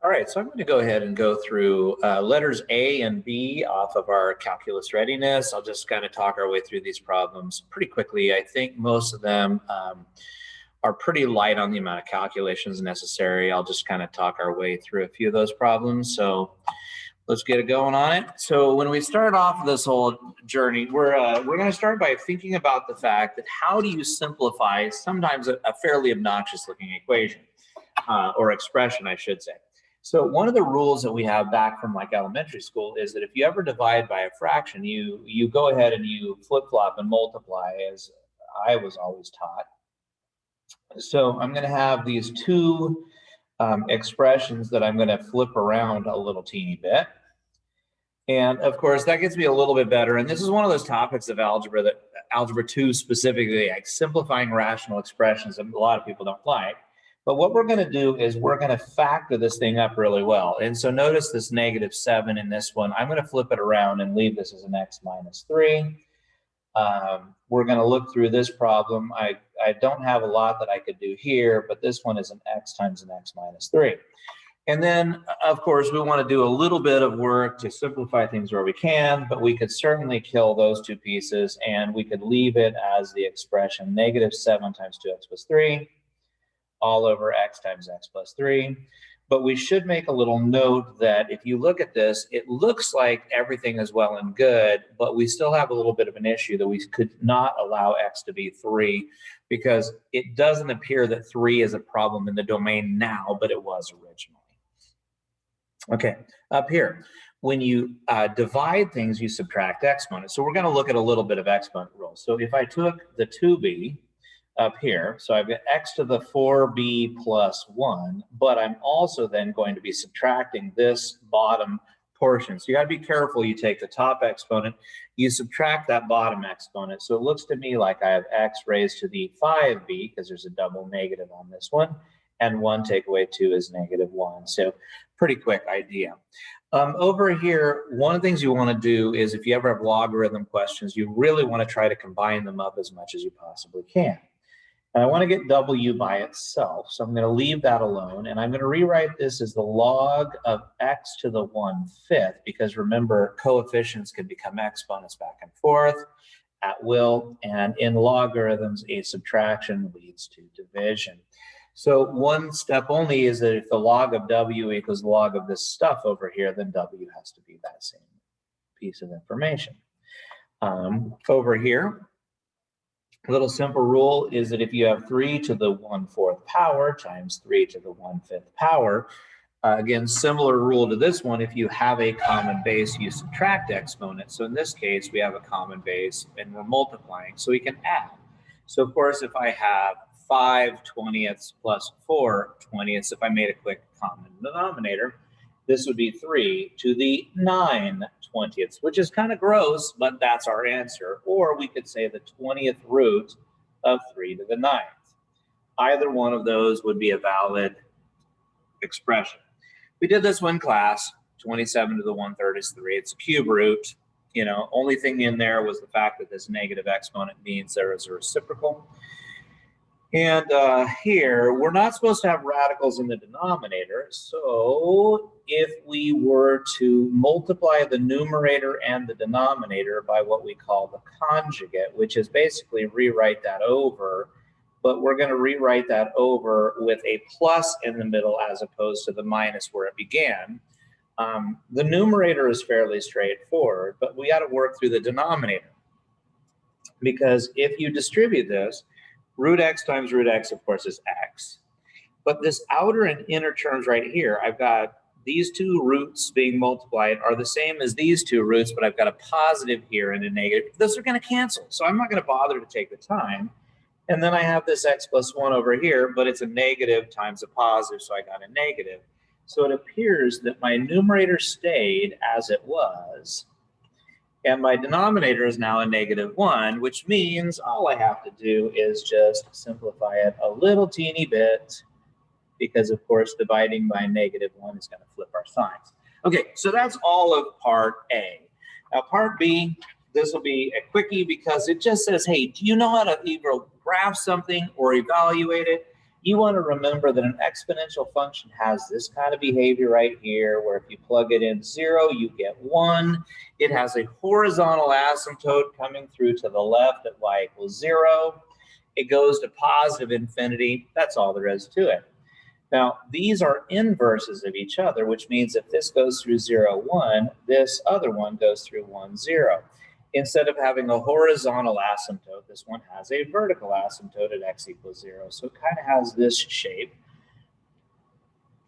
All right, so I'm going to go ahead and go through letters A and B off of our calculus readiness. I'll just kind of talk our way through these problems pretty quickly. I think most of them are pretty light on the amount of calculations necessary. I'll just kind of talk our way through a few of those problems. So let's get it going on it. So when we start off this whole journey, we're going to start by thinking about the fact that how do you simplify sometimes a fairly obnoxious looking equation or expression, I should say. So one of the rules that we have back from like elementary school is that if you ever divide by a fraction, you go ahead and you flip-flop and multiply, as I was always taught. So I'm going to have these two expressions that I'm going to flip around a little teeny bit. And of course, that gets me a little bit better. And this is one of those topics of algebra that algebra 2 specifically, like simplifying rational expressions, that a lot of people don't like. But what we're going to do is we're going to factor this thing up really well. And so notice this -7 in this one. I'm going to flip it around and leave this as an x minus 3. We're going to look through this problem. I don't have a lot that I could do here, but this one is an x times an x minus 3. And then, of course, we want to do a little bit of work to simplify things where we can, but we could certainly kill those two pieces, and we could leave it as the expression -7 times 2x plus 3 all over x times x plus 3. But we should make a little note that if you look at this, it looks like everything is well and good, but we still have a little bit of an issue that we could not allow x to be 3 because it doesn't appear that 3 is a problem in the domain now, but it was originally. Okay, up here, when you divide things, you subtract exponents. So we're going to look at a little bit of exponent rules. So if I took the 2b up here, so I've got x to the 4b plus 1, but I'm also then going to be subtracting this bottom portion. So you got to be careful. You take the top exponent, you subtract that bottom exponent. So it looks to me like I have x raised to the 5b, because there's a double negative on this one, and 1 take away 2 is -1. So pretty quick idea. Over here, one of the things you want to do is if you ever have logarithm questions, you really want to try to combine them up as much as you possibly can. And I want to get w by itself, so I'm going to leave that alone, and I'm going to rewrite this as the log of x to the 1/5, because remember, coefficients can become exponents back and forth at will, and in logarithms, a subtraction leads to division. So one step only is that if the log of w equals the log of this stuff over here, then w has to be that same piece of information. Over here, a little simple rule is that if you have 3 to the 1/4 power times 3 to the 1/5 power, again, similar rule to this one, if you have a common base, you subtract exponents. So in this case, we have a common base and we're multiplying, so we can add. So of course, if I have 5/20ths plus 4/20ths, if I made a quick common denominator, this would be 3 to the 9/20ths, which is kind of gross, but that's our answer. Or we could say the 20th root of 3 to the 9th. Either one of those would be a valid expression. We did this one class, 27 to the 1/3 is 3. It's a cube root. You know, only thing in there was the fact that this negative exponent means there is a reciprocal. And here, we're not supposed to have radicals in the denominator. So if we were to multiply the numerator and the denominator by what we call the conjugate, which is basically rewrite that over, but we're going to rewrite that over with a plus in the middle as opposed to the minus where it began. The numerator is fairly straightforward, but we got to work through the denominator. Because if you distribute this, root x times root x, of course, is x. But this outer and inner terms right here, I've got these two roots being multiplied are the same as these two roots, but I've got a positive here and a negative. Those are going to cancel, so I'm not going to bother to take the time. And then I have this x plus 1 over here, but it's a negative times a positive, so I got a negative. So it appears that my numerator stayed as it was, and my denominator is now a -1, which means all I have to do is just simplify it a little teeny bit, because of course dividing by -1 is going to flip our signs. Okay, so that's all of part A. Now part B, this will be a quickie because it just says, hey, do you know how to either graph something or evaluate it? You want to remember that an exponential function has this kind of behavior right here, where if you plug it in 0, you get 1. It has a horizontal asymptote coming through to the left at y equals 0. It goes to positive infinity. That's all there is to it. Now, these are inverses of each other, which means if this goes through 0, 1, this other one goes through 1, 0. Instead of having a horizontal asymptote, this one has a vertical asymptote at x equals 0. So it kind of has this shape.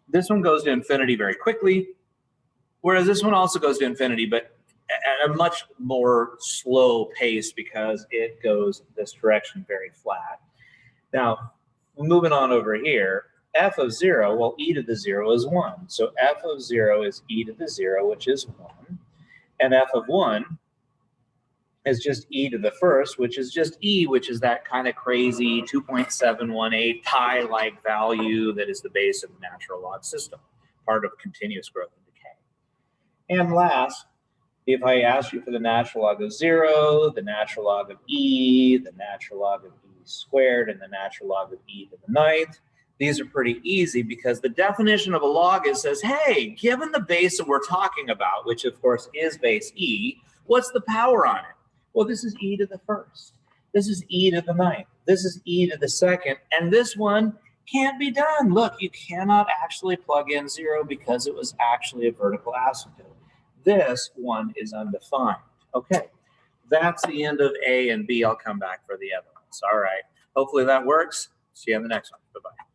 This one goes to infinity very quickly, whereas this one also goes to infinity, but at a much more slow pace because it goes this direction very flat. Now, moving on over here, f of 0, well, e to the 0 is 1. So f of 0 is e to the 0, which is 1. And f of 1 is just e to the first, which is just e, which is that kind of crazy 2.718 pi-like value that is the base of the natural log system, part of continuous growth and decay. And last, if I ask you for the natural log of 0, the natural log of e, the natural log of e squared, and the natural log of e to the 9th, these are pretty easy because the definition of a log is says, hey, given the base that we're talking about, which of course is base e, what's the power on it? Well, this is e to the first. This is e to the 9th. This is e to the 2nd. And this one can't be done. Look, you cannot actually plug in 0 because it was actually a vertical asymptote. This one is undefined. Okay, that's the end of A and B. I'll come back for the other ones. All right. Hopefully that works. See you on the next one. Bye-bye.